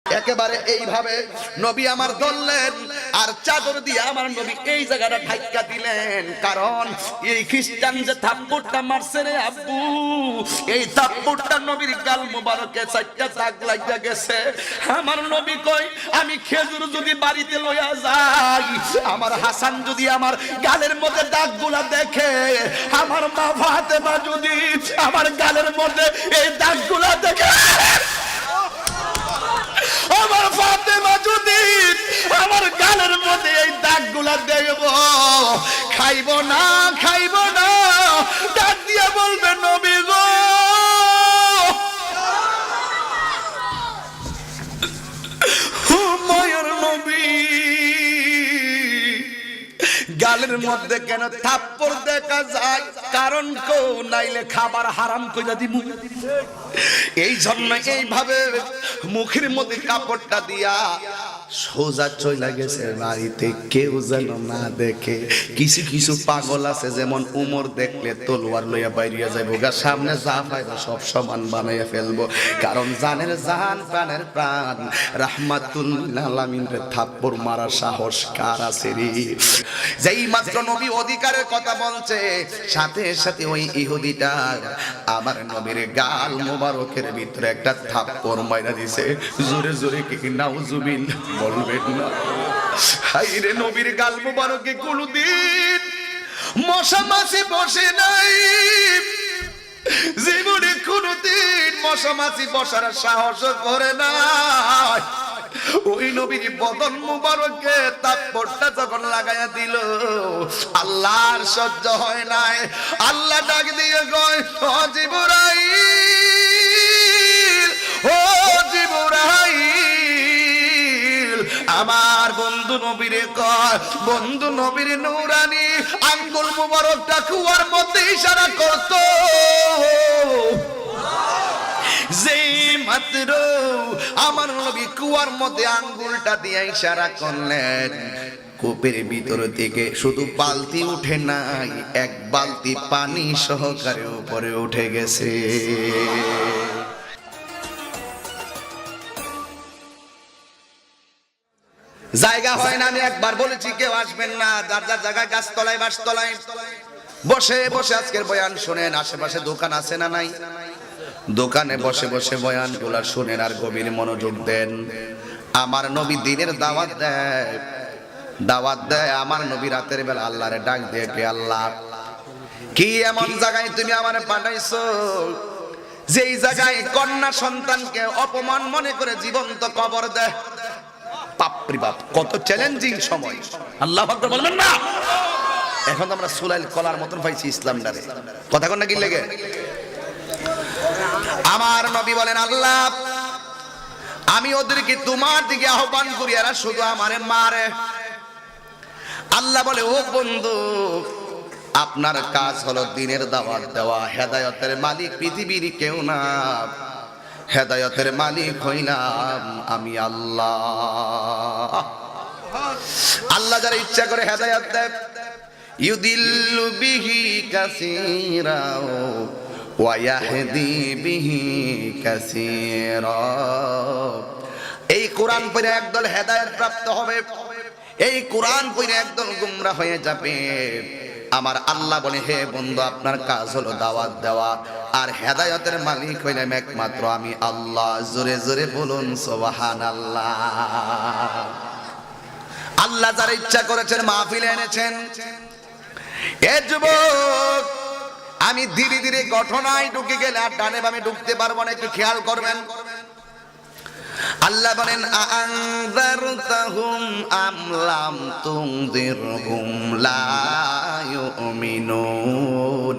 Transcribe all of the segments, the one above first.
একেবারে এইভাবে নবী আমার ধরলেন আর চাদর দিয়ে আমার নবী এই জায়গাটা ঢাকা দিলেন, কারণ এই খ্রিস্টান যে থাপ্পড়টা মারছে রে আব্বু, এই থাপ্পড়টা নবীর গাল মোবারকে চারটা দাগ লাগিয়া গেছে। আমার নবী কই, আমি খেজুর যদি বাড়িতে লইয়া যাই, আমার হাসান যদি আমার গালের মধ্যে দাগগুলা দেখে, আমার মা ফাতেমা যদি আমার গালের মধ্যে এই দাগগুলা দেখে, আমার ফাতেমা যদি আমার গালের মধ্যে এই দাগগুলা দেখব, খাইব না ডাক দিয়া বলবে নবী গো, মায়ের নবী গালের মধ্যে কেন থাপ্পড় দেখা যায়, কারণ কেউ নাইলে খাবার হারাম কইরা দিব। এই জন্য এইভাবে মুখের মধ্যে কাপড়টা দিয়া সোজা চলে গেছে বাড়িতে, কেউ যেন না দেখে। কিছু কিছু পাগল আছে, যেমন উমর দেখলে তলোয়ার লইয়া বাইরিয়া যাইব গা, সামনে যা পাইব সব সমান বানাইয়া ফেলবো, কারণ জানের জান প্রাণের প্রাণ রাহমাতুল আলামিনের থাপ্পড় মারার সাহস কার আছে রে? যেই মাত্র নবী অধিকারের কথা বলছে, সাথে সাথে ওই ইহুদিটা আমার নবীর গাল মোবারকের ভিতরে একটা থাপ্পড় মাইরা দিছে। জোরে জোরে কি নাউজুবিল্লাহ বলবেন না? হাইরে নবীর গাল মোবারকে কোনদিন মশা মাছি বসে নাই, জীবনে কোনদিন মশা মাছি বসার সাহস করে না। ওই নবীর বদন মুবারকে থাপ্পড়টা যখন লাগাইয়া দিল, আল্লাহর সহ্য হয় নাই। আল্লাহ ডাক দিয়ে কয়, ও জিবরাইল, ও জিবরাইল, আমার বন্ধু নবীরে কয়, বন্ধু নবীর নূরানি আঙ্গুল মুবারকটা কুয়ার মধ্যে ইশারা করত। যেই মাত্র আমার নবী কুয়ার মধ্যে আঙ্গুলটা দিয়ে ইশারা করলেন, কূপের ভিতর থেকে শুধু বালতি উঠে নাই, এক বালতি পানি সহকারে উপরে উঠে গেছে। জায়গা হয় না, আমি একবার বলেছি কেউ আসবেন না, যার যার জায়গায় গাছতলায় বাসতলায় বসে বসে আজকের বয়ান শোনেন। আশেপাশে দোকান আছে না নাই? দোকানে বসে বসে বয়ান গুলা শুনেন আর গভীর মনোযোগ দেন। আমার নবী দিনের দাওয়াত দেয়। আমার নবী রাতের বেলা আল্লাহরে ডাক দিয়ে, কে আল্লাহ, কি এমন জায়গায় তুমি আমারে পাঠাইছো যেই জায়গায় কন্যা সন্তানকে অপমান মনে করে জীবন্ত কবর দেয়? বাপরে বাপ, কত চ্যালেঞ্জিং সময়! আল্লাহু আকবার বলবেন না? এখন তো আমরা সুলাইল কলার মতন পাইছি ইসলামটারে, কথা কোন নাকি লেগে। আমার নবী বলেন, আল্লাহ আমি ওদেরকে তোমার দিকে আহ্বান করি, এরা শুধু আমারে মারে। আল্লাহ বলে, ও বন্ধু, আপনার কাজ হলো দিনের দাওয়াত দেওয়া। হেদায়েতের মালিক পৃথিবীর কেউ না, হেদায়েতের মালিক হইলাম আমি আল্লাহ। আল্লাহ যারা ইচ্ছা করে হেদায়েত দেয়, ইউদিল্লু বিহি কাসীরা ওয়া ইয়াহদি বিহি কাসীরা। এই কোরআন পড়ে একদল হেদায়েত প্রাপ্ত হবে, এই কোরআন পড়ে একদল গোমরা হয়ে যাবে। আমার আল্লাহ বলে, হে বন্ধু, আপনার কাজ হলো দাওয়াত দেওয়া, আর হেদায়েতের মালিক হইলাম একমাত্র আমি আল্লাহ। জোরে জোরে বলুন সুবহানাল্লাহ। আল্লাহ যারা ইচ্ছা করেছেন মাহফিলে এনেছেন। এ যুবক, আমি ধীরে ধীরে ঘটনায় ঢুকে গেলে আর ডানে বামে ঢুকতে পারবো না, একটু খেয়াল করবেন। আল্লাহ বলেন, আনযারতাহুম আম লাম তুনযিরহুম লা ইউমিনুন।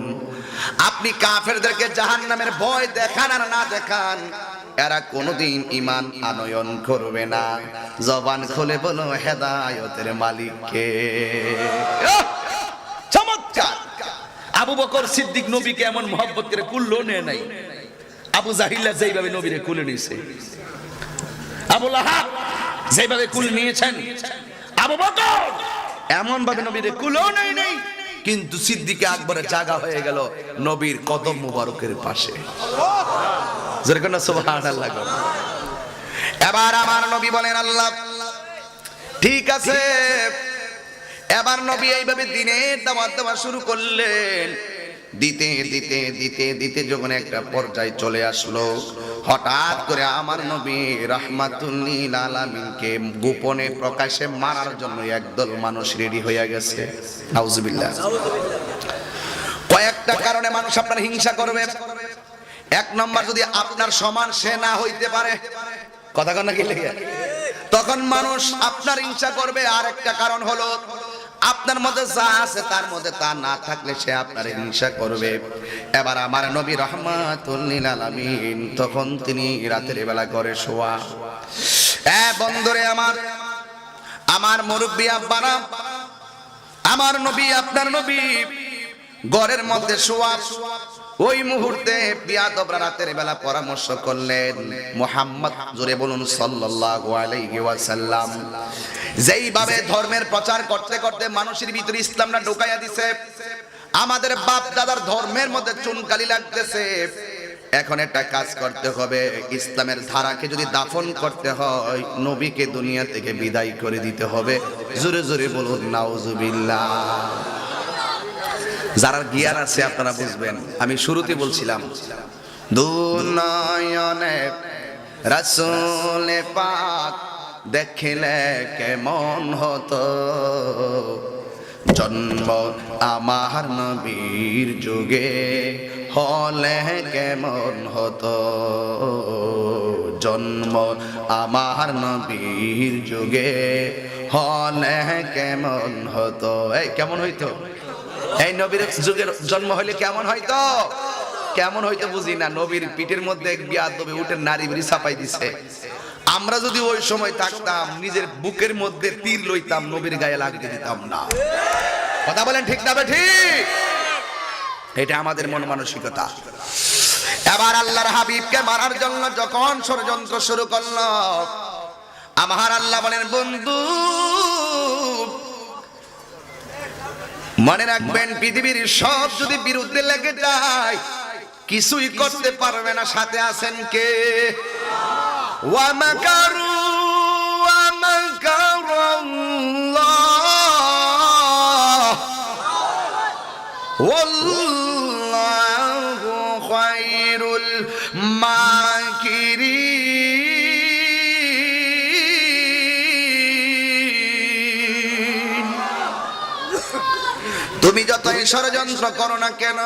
আপনি কাফেরদেরকে জাহান্নামের ভয় দেখান আর না দেখান, এরা কোনোদিন ঈমান আনয়ন করবে না। জবান খুলে বলো, হেদায়েতের মালিক কে? চমৎকার! আবু বকর সিদ্দিক নবীকে এমন মহব্বত করে কুল্লো নেয় নাই। আবু জাহিল্লা যেইভাবে নবীরে কুলে নিয়েছে, আবু লাহাব যেভাবে কুল নিয়েছেন, আবু বকর এমন ভাবে নবীরে কুলও নেই। কিন্তু সিদ্দিকে আকবরের জায়গা হয়ে গেল নবীর কদম মুবারকের পাশে। যেরকম সুবহানাল্লাহ। এবার আমার নবী বলেন আল্লাহ ঠিক আছে। এবার নবী এইভাবে দিনের দাওয়াত দেওয়া শুরু করলেন। দিতে দিতে দিতে দিতে যখন একটা পর্যায়ে চলে আসলো, হঠাৎ করে আমার নবী রাহমাতুল লিল আলামিনকে গোপনে প্রকাশ্যে মারার জন্য একদল মানুষ রেডি হয়ে গেছে। নাউজুবিল্লাহ। কয়েকটা কারণে মানুষ আপনার হিংসা করবে। এক নম্বর, যদি আপনার সমান সে না হইতে পারে, কথা কন না কি লেগে, তখন মানুষ আপনার হিংসা করবে। আর একটা কারণ হলো আপনার মধ্যে যা আছে তার মধ্যে তা না থাকলে সে আপনার হিংসা করবে। এবার আমার নবী রাহমাতুল লিল আলামিন তখন তিনি রাতের বেলা ঘরে শোয়া। বন্ধুরে আমার মুরব্বি আব্বারা, আমার নবী আপনার নবী ঘরের মধ্যে শোয়া। ওই মুহূর্তে বিয়াদবরা রাতের বেলা পরামর্শ করলেন, মুহাম্মদ জোরে বলুন সাল্লাল্লাহু আলাইহি ওয়াসাল্লাম যেইভাবে ধর্মের প্রচার করতে করতে মানুষের ভিতরে ইসলামটা ঢুকাইয়া দিছে, আমাদের বাপ দাদার ধর্মের মধ্যে চুনকালি লাগতেছে। এখন একটা কাজ করতে হবে, ইসলামের ধারাকে যদি দাফন করতে হয় নবীকে দুনিয়া থেকে বিদায় করে দিতে হবে। জোরে জোরে বলুন নাউজুবিল্লাহ। যারা জ্ঞান আছে আপনারা বুঝবেন। আমি শুরুতে বলছিলাম দুনয়নে রাসূল পাক দেখলে কেমন হতো, জন্ম আমার নবীর যুগে হলে কেমন হতো, জন্ম আমার নবীর যুগে হলে কেমন হতো। এই কেমন হইতো? এই নবীর যুগের জন্ম হইলে কেমন হইতো? কেমন হইতো বুঝি না। নবীর পিঠের মধ্যে এক বিয়াদবে উঠে নারী বিড়ি চাপাই দিছে। আমরা যদি ওই সময় থাকতাম নিজের বুকের মধ্যে তীর লইতাম, নবীর গায়ে লাগতে দিতাম না। কথা বলেন ঠিক না ঠিক? এটা আমাদের মন মানসিকতা। এবার আল্লাহর হাবিবকে মারার জন্য যখন ষড়যন্ত্র শুরু করলো, আমার আল্লাহ বলেন বন্ধু মনে রাখবেন, পৃথিবীর সব যদি বিরুদ্ধে লেগে যায় কিছুই করতে পারবে না। সাথে আছেন কে? ওয়া মাকারু ওয়া মাকারাল্লাহ ওয়াল্লাহু খায়রুল মাকিরিন। তুমি যতই ষড়যন্ত্র করো না কেন,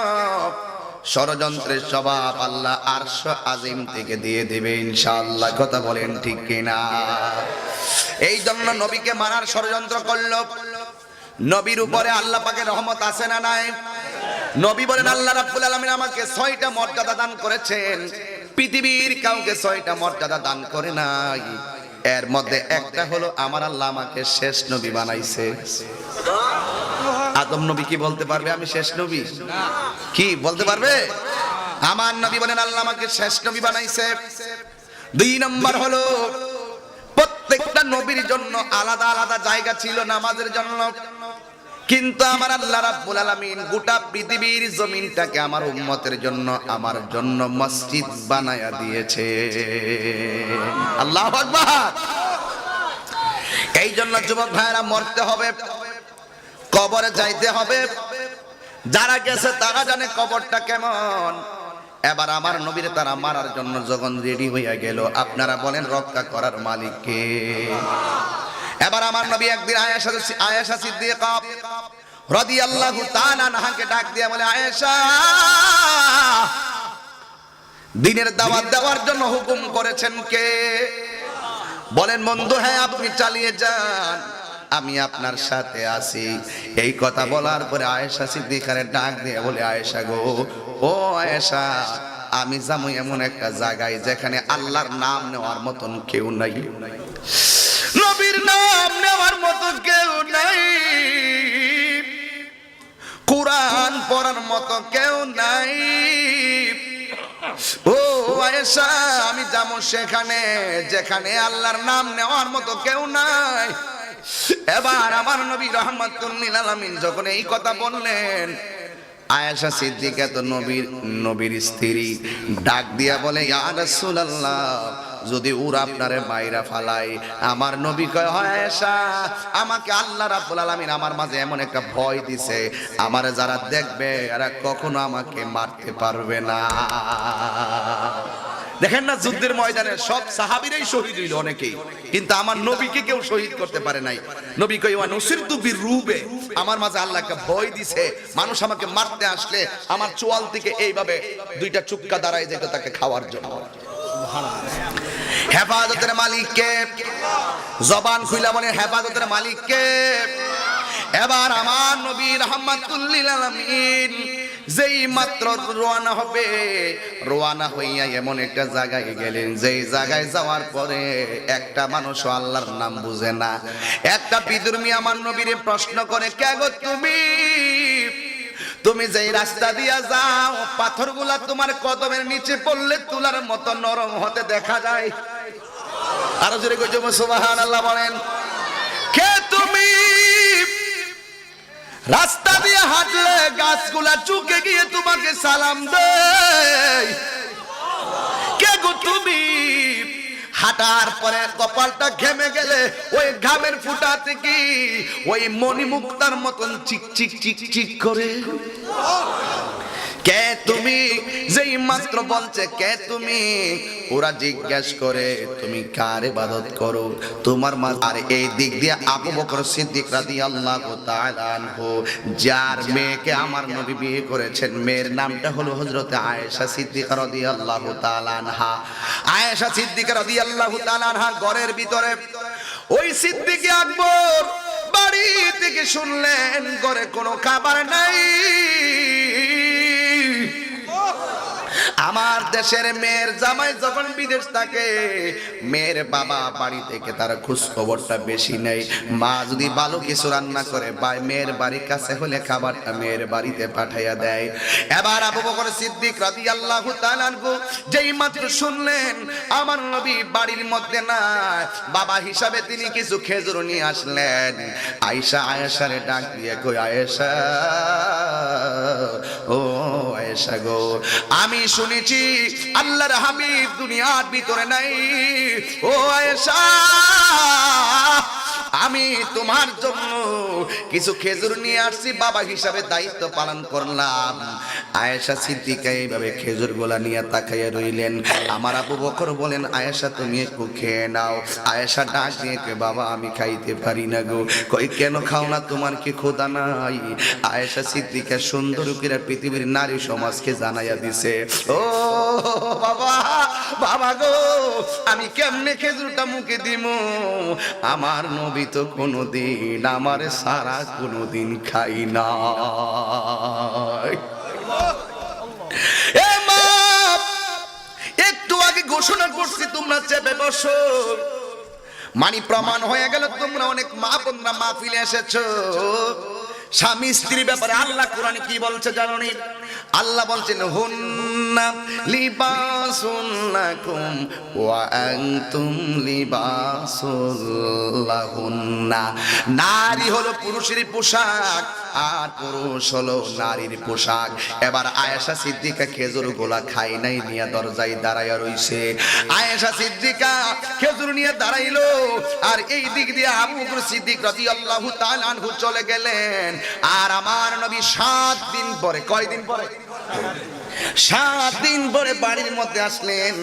ষড়যন্ত্রের স্বভাব আল্লাহ আরশ আজিম থেকে দিয়ে দেবে ইনশাআল্লাহ। কথা বলেন ঠিক কিনা? এই জন্য নবীকে মারার ষড়যন্ত্র করলো। নবীর উপরে আল্লাহ পাকের রহমত আছে না নাই? নবী বলেন আল্লাহ রাব্বুল আলামিন আমাকে 6টা মর্যাদা দান করেছেন, পৃথিবীর কাউকে 6টা মর্যাদা দান করে নাই। এর মধ্যে একটা হলো আমার আল্লাহ আমাকে শেষ নবী বানাইছে। আদম নবী কি বলতে পারবে আমি শেষ নবী? কি বলতে পারবে? আমার নবী বলেন আল্লাহ আমাকে শেষ নবী বানাইছে। 2 নম্বর হলো প্রত্যেকটা নবীর জন্য আলাদা আলাদা জায়গা ছিল নামাজের জন্য, কিন্তু আমার আল্লাহ রাব্বুল আলামিন গোটা পৃথিবীর জমিনটাকে আমার উম্মতের জন্য, আমার জন্য মসজিদ বানায়া দিয়েছে। আল্লাহু আকবার। এই জন্য যুবক ভাইরা মরতে হবে, কবরে যাইতে হবে। যারা গেছে তারা জানে কবরটা কেমন। এবার আমার নবীর তারা মারার জন্য যখন রেডি হইয়া গেল, আপনারা বলেন রক্ষা করার মালিক কে? এবার আমার নবী একদিন আয়েশা সিদ্দিকা রাদিয়াল্লাহু তাআলা আনহাকে ডাক দিয়ে বলে, আয়েশা দ্বীনের দাওয়াত দেওয়ার জন্য হুকুম করেছেন কে? বলেন বন্ধু হ্যাঁ আপনি চালিয়ে যান, আমি আপনার সাথে আছি। এই কথা বলার পরে আয়েশা সিদ্দিকারে ডাক দিয়ে বলে, আয়েশা গো, ও আয়েশা, আমি যাবো এমন একটা জায়গায় যেখানে আল্লাহর নাম নেওয়ার মতন কেউ নাই, নবীর নাম নেওয়ার মতো কেউ নাই, কুরআন পড়ার মতো কেউ নাই। ও আয়েশা, আমি যাবো সেখানে যেখানে আল্লাহর নাম নেওয়ার মতো কেউ নাই। এবার আমার নবী রাহমাতুল লিল আলামিন যখন এই কথা বললেন, আয়েশা সিদ্দিকা তো নবীর স্ত্রী, ডাক দিয়া বলে, ইয়া রাসূলুল্লাহ, যদি ওরা আপনারে মাইরা ফালায়। আমার নবী কয়, হয় আয়েশা, আমাকে আল্লাহ রাব্বুল আলামিন আমার মাঝে এমন একটা ভয় দিছে, আমারে যারা দেখবে এরা কখনো আমাকে মারতে পারবে না। দেখেন না, যুদ্ধের ময়দানে সব সাহাবীরাই শহীদ হইল অনেকেই, কিন্তু আমার নবীকে কেউ শহীদ করতে পারে নাই। নবী কই, ওয়া নুসিরতু বিরুবে, আমার মাঝে আল্লাহ একটা ভয় দিছে, মানুষ আমাকে মারতে আসলে আমার চোয়াল থেকে এইভাবে দুইটা চুক্কা দাঁড়ায় যেত তাকে খাওয়ার জন্য। হেফাজতের মালিক কে? জবান খুইলা বলেন হেফাজতের মালিক কে? এবার আমার নবী রাহমাতুল লিল আলামিন যেই মাত্র রওনা হবে, রওনা হইয়া এমন একটা জায়গায় গেলেন, যেই জায়গায় যাওয়ার পরে একটা মানুষ আল্লাহর নাম বুঝে না। একটা বিদুর্মী আমার নবীরে প্রশ্ন করে, কে গো তুমি? তুমি যেই রাস্তা দিয়া যাও, পাথরগুলা তোমার কদমের নিচে পড়লে তুলার মতো নরম হতে দেখা যায়। আরো জোরে কইছো সুবহানাল্লাহ বলেন। কে তুমি? রাস্তা দিয়ে হাঁটলে গাছগুলা চুকে গিয়ে তোমাকে সালাম দেয়। কে গো তুমি? হাঁটার পরে কপালটা ঘেমে গেলে ওই ঘামের ফুটা থেকে ওই মণিমুক্তার মতন চিক চিক চিক চিক করে। কে তুমি? যেই মাত্র বলছে কে তুমি, ওরা জিজ্ঞেস করে তুমি কার ইবাদত করো? তোমার মা। আর এই দিক দিয়ে আবু বকর সিদ্দিক রাদিয়াল্লাহু তাআলা আনহু, যার মেয়েকে আমার নবী বিয়ে করেছেন, মেয়ের নামটা হলো হযরতে আয়েশা সিদ্দিকা রাদিয়াল্লাহু তাআলা আনহা। আয়েশা সিদ্দিকা রাদিয়াল্লাহু তাআলা আনহা ঘরের ভিতরে ওই সিদ্দিকে আকবর বাড়ি থেকে শুনলেন ঘরে কোনো খাবার নাই। আমার দেশের মেয়ের জামাই যখন বিদেশ থাকে, মেয়ের বাবা বাড়ি থেকে তার খোঁজ খবরটা বেশি নেই। মা যদি ভালো কিছু রান্না করে বা মেয়ের বাড়ির কাছে হলে খাবারটা মেয়ের বাড়িতে পাঠাইয়া দেয়। এবার আবু বকর সিদ্দিক রাদিয়াল্লাহু তাআলা আনহু যেই মাত্র শুনলেন আমার নবী বাড়ির মধ্যে না, বাবা হিসাবে তিনি কিছু খেজুর নিয়ে আসলেন। আয়েশারে ডাক দিয়ে কই, আয়েশা, ও আয়েশা গো, আমি শুনেছি আল্লাহর হাবিব দুনিয়ার ভিতরে নাই। ও আয়েশা, আমি তোমার জন্য কিছু খেজুর নিয়ে আসছি, বাবা হিসাবে দায়িত্ব পালন করলাম। আয়েশা সিদ্দিকা এইভাবে খেজুর গোলা নিয়ে তাকাইয়া রইলেন। আমার আবু বকর বলেন, আয়েশা তুমি একটু খেয়ে নাও। আয়েশা ডাক দিয়ে কে, বাবা আমি খাইতে পারি না গো। কই কেন খাও না, তোমার কি খোদা নাই? আয়েশা সিদ্দিকা সুন্দর করে পৃথিবীর নারী সমাজকে জানাইয়া দিছে, ও বাবা, বাবা গো, আমি কেমনে খেজুরটা মুখে দিমু? আমার নবী তো কোনোদিন আমার সারা কোনোদিন খাই না। একটু আগে ঘোষণা করছি তোমরা চেপে বসো, মানি প্রমাণ হয়ে গেল তোমরা অনেক মা বোনরা মাহফিলে এসেছো। স্বামী স্ত্রীর ব্যাপারে আল্লাহ কোরআনে কি বলছে জানো নি? আল্লাহ বলছেন, হুন্না লিবাসুন লাকুম ওয়া আনতুম লিবাসুল লাহুন্না। নারী হলো পুরুষের পোশাক আর পুরুষ হলো নারীর পোশাক। এবার আয়েশা সিদ্দিকা খেজুর গোলা খাই নাই, নিয়ে দরজায় দাঁড়াইয়া রইছে। আয়েশা সিদ্দিকা খেজুর নিয়ে দাঁড়াইলো, আর এই দিক দিয়ে আবু বকর সিদ্দিক রাদিয়াল্লাহু তাআলা আনহু চলে গেলেন। আর আমার নবী 7 দিন পরে, কয়দিন পরে? 7 দিন পরে বাড়ির মধ্যে আসলেন।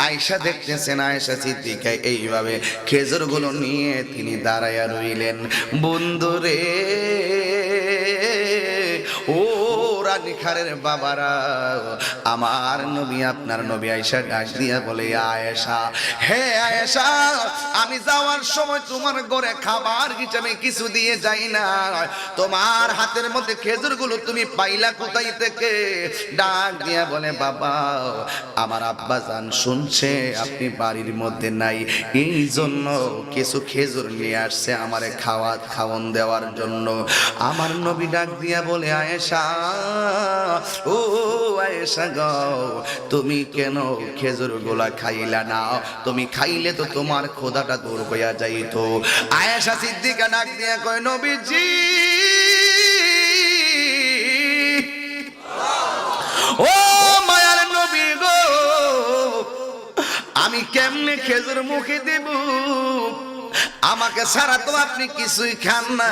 আয়েশা দেখতেছেন আয়েশা সিদ্দিকা এইভাবে খেজুর গুলো নিয়ে তিনি দাঁড়াইয়া রইলেন। বন্ধুরে, ও রানীখারের বাবারা, আমার নবী আপনার নবী আয়েশা ডাক দিয়া বলে, আয়েশা, হে আয়েশা, আমি যাওয়ার সময় তোমার ঘরে খাবার হিসেবে কিছু দিয়ে যাই না, তোমার হাতের মধ্যে খেজুরগুলো তুমি পাইলা কোথায় থেকে? ডাক দিয়া বলে, বাবা, আমার আব্বা জান শুনছে আপনি বাড়ির মধ্যে নাই, এই জন্য কিছু খেজুর নিয়ে আসছে আমারে খাওয়ান দেওয়ার জন্য। আমার নবী ডাক দিয়া বলে, আয়েশা, ও আয়েশা গো, তুমি কেন খেজুর গোলা খাইলা না? তুমি খাইলে তো তোমার খোদাটা দূর হইয়া যাইত। আয়েশা সিদ্দিকা ডাক দিয়া কয়, নবীজি, ও মায়ার নবী গো, আমি কেমনে খেজুর মুখে দেব? আমাকে ছাড়া তো আপনি কিছুই খান না,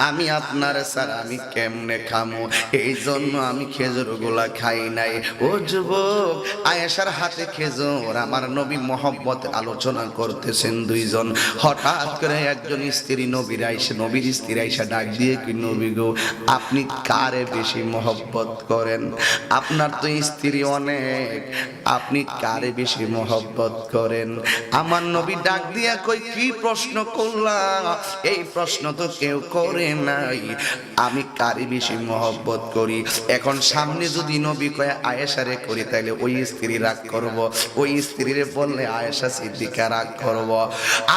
আমি আপনার ছাড়া আমি কেমনে খামো? এই জন্য আমি খেজুর গুলা খাই নাই। ও যুবক, আয়েশার হাতে খেজুর, আমার নবী মহব্বত আলোচনা করতেছেন দুইজন। হঠাৎ করে একজন স্ত্রী নবীর স্ত্রী আইসা ডাক দিয়ে, কি নবী গো, আপনি কারে বেশি মহব্বত করেন? আপনার তো স্ত্রী অনেক, আপনি কারে বেশি মহব্বত করেন? আমার নবী ডাক দিয়া কই, কি প্রশ্ন করলাম? এই প্রশ্ন তো কেউ করে নাই, আমি কারে বেশি মহব্বত করি। এখন সামনে যদি নবী কয় আয়েশারে করি, তাইলে ওই স্ত্রী রাগ করব, ওই স্ত্রীরে বললে আয়েশা সিদ্দিকা রাগ করব।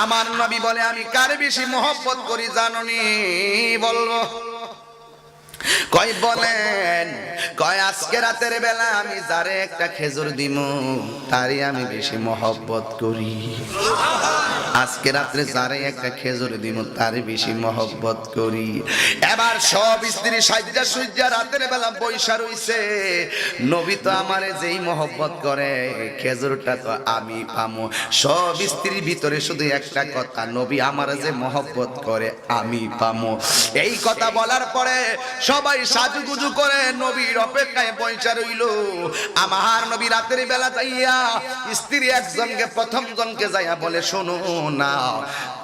আমার নবী বলে, আমি কারে বেশি মহব্বত করি জাননি? বলবো। কয় বলেন? কয় আজকে রাতের বেলা আমি যারে একটা খেজুর দিমু তারই আমি বেশি মহব্বত করি। আজকে রাত্রে যারে একটা খেজুর দিমু তারই বেশি মহব্বত করি। এবার সব স্ত্রী সাজ্জা সুজ্জা রাতের বেলা বৈশা রইছে। নবী তো আমারে যেই মহব্বত করে, খেজুরটা তো আমি পামু। সব স্ত্রীর ভিতরে শুধু একটা কথা, নবী আমারে যে মহব্বত করে আমি পামু। এই কথা বলার পরে সবাই সাজুগুজু করে নবীর অপেক্ষায় বৈশা রইল। আমার নবী রাতের বেলা যাইয়া স্ত্রী একজনকে, প্রথম জনকে যাইয়া বলে, শোনো না,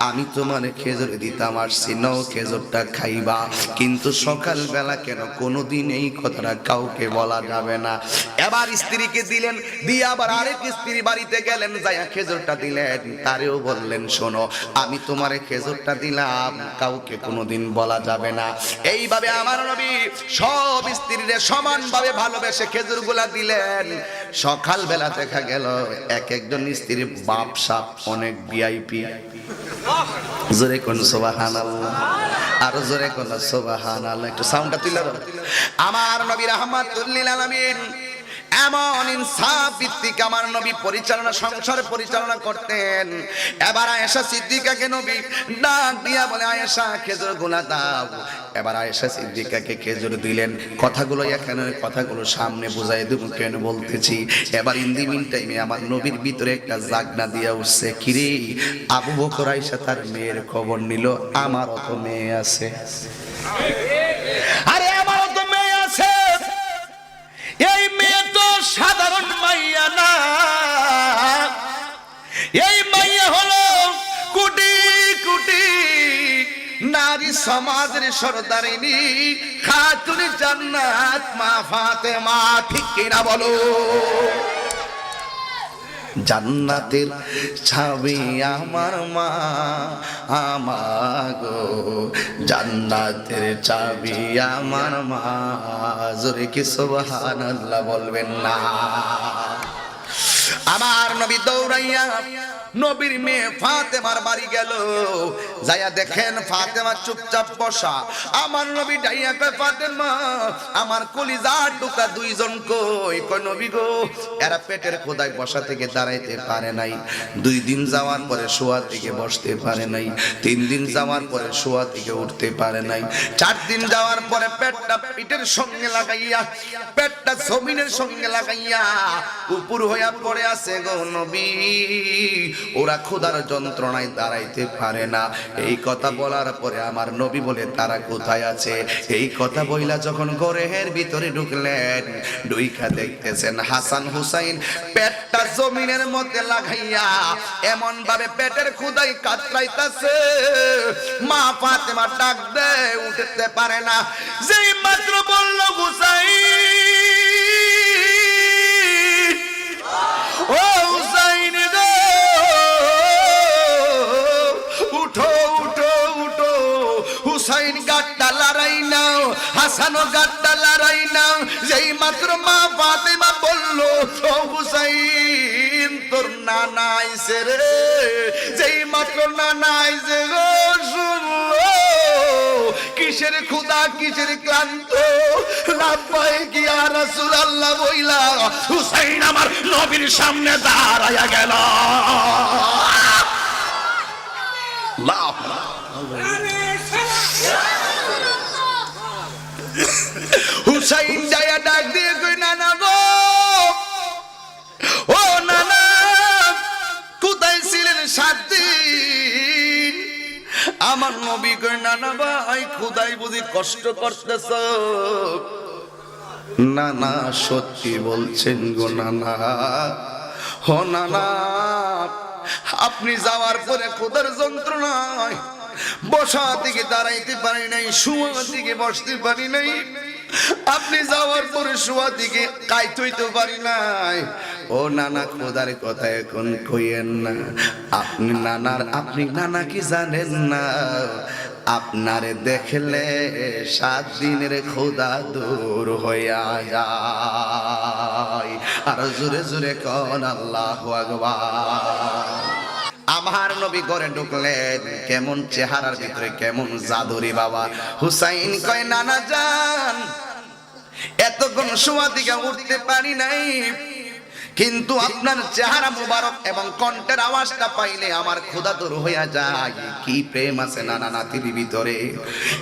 আমি তোমার খেজুর দিতাম আসছি, নাও খেজুরটা খাইবা, কিন্তু সকাল বেলা কেন কোনোদিন এই কথাটা কাউকে বলা যাবে না। এবার স্ত্রীকে দিলেন, দিয়ে আবার আরেক স্ত্রী বাড়িতে গেলেন, যাইয়া খেজুরটা দিলেন, তারেও বললেন, শোনো, আমি তোমার খেজুরটা দিলাম, কাউকে কোনোদিন বলা যাবে না। এইভাবে আমার নবী সব স্ত্রীরে সমানভাবে ভালোবেসে খেজুর গুলা দিলেন। সকাল বেলা দেখা গেল এক একজন স্ত্রীর বাপ সাপ অনেক ভিআইপি। জোরে কোন সুবহানাল্লাহ, আরো জোরে কোন সুবহানাল্লাহ, একটু সাউন্ডটা তুলে দাও। আমার নবী রাহমাতুল লিল আলামিন এমন ইনসাফ ভিত্তিক আমার নবী পরিচালনা, সংসার পরিচালনা করতেন। এবার আয়েশা সিদ্দিকাকে নবী ডাক দিয়া বলে, আয়েশা খেজুর গুলা দাও। এবার আয়েশা সিদ্দিকাকে খেজুর দিলেন। কথাগুলো এখানে, কথাগুলো সামনে বুঝাই দেব কেন বলতেছি। এবার ইন দি মিন টাইমে আমার নবীর ভিতরে একটা জাগনা দিয়া উঠছে, কিরে আবু বকর আয়েশা তার মেয়ের খবর নিল, আমারও তো মেয়ে আছে। আরে আমারও তো মেয়ে আছে, এই মেয়ে তো সাধারণ মাইয়া না, এই মাইয়া হলো কোটি কোটি নারী সমাজের সরদারিনী খাতুনে জান্নাত মা ফাতেমা। ঠিক কিনা বলো? জান্নাতের ছাবি আমার মা, আমাগো জান্নাতের চাবি আমার মা। জোরে কি সুবহানাল্লাহ বলবেন না? আমার নবী দৌড়াইয়া নবীর মেয়ে ফাতেমার বাড়ি গেল। যাইয়া দেখেন ফাতেমা চুপচাপ বসা। আমার নবী ডাইয়া কয়, ফাতেমা আমার কলিজার টুকরা দুইজন কই? কয় নবী গো, এরা পেটের খোদায় বসা থেকে দাঁড়াইতে পারে নাই। 2 দিন যাওয়ার পরে শোয়া থেকে বসতে পারে নাই। 3 দিন যাওয়ার পরে শোয়া থেকে উঠতে পারে নাই। 4 দিন যাওয়ার পরে পেটটা পিঠের সঙ্গে লাগাইয়া, পেটটা জমিনের সঙ্গে লাগাইয়া উপর হইয়া পড়ে আছে গো নবী। ওরা ক্ষুধার যন্ত্রণায় দাঁড়াইতে পারে না। এই কথা বলার পরে আমার নবী বলে, তারা কোথায় আছে? এই কথা বইলা যখন ঘরের ভিতরে ঢুকলেন, ঢুইকা দেখতেছেন হাসান হুসাইন পেটটা জমিনের মধ্যে লাগাইয়া এমন ভাবে পেটের ক্ষুধায় কাতরাইতাছে। মা ফাতেমা ডাক দেয়, উঠতে পারে না। যেই মাত্র বলল হুসাইন, ও হুসাইন গো, উঠো উঠো উঠো। হুসাইন গাট্টা লড়াই নাও, হাসানও গাট্টা লড়াই নাও। যেই মাত্র মা ফাতেমা বলল, ও হুসাইন তোর নানা আইছে রে। যেই মাত্র নানা আইছে গো, শুনলো কিসের ক্ষুধা, কিসের ক্লান্ত। লাব্বাইক ইয়া রাসূলুল্লাহ বইলা হুসাইন আমার নবীর সামনে দাঁড়ায়া গেল। হুসাইন যায়া ডাক দিয়ে কই, নানা গো, ও নানা আমার নবী কই নানা ভাই খোদাই বুঝি কষ্ট করতেছ? না না সত্যি বলছেন গো নানা। ও নানা আপনি যাওয়ার পরে খোদার যন্ত্রণায় বসা থেকে দাঁড়াইতে পারি নাই, শোয়া থেকে বসতে পারি নাই। আপনি যাওয়ার পরে শোয়া থেকে কাইতে হইতে পারি নাই। ও নানা খোদার কথা এখন কইেন না। আপনি নানা কি জানেন না? আপনারে দেখলে 7 দিনের খোদা দূর হইয়া যায়। আর জোরে জোরে কোন আল্লাহু আকবার। আমার নবী ঘরে ঢুকলেন, কেমন চেহারার ভিতরে কেমন জাদুরি বাবা। হুসাইন কয় নানা যান এতক্ষণ শোয়া থেকে উঠতে পারি নাই, কিন্তু আপনার চেহারা মুবারক এবং কণ্ঠের আওয়াজটা পাইলে আমার ক্ষুধা দূর হইয়া যায়। কি প্রেম আছে নানা নাতির ভিতরে।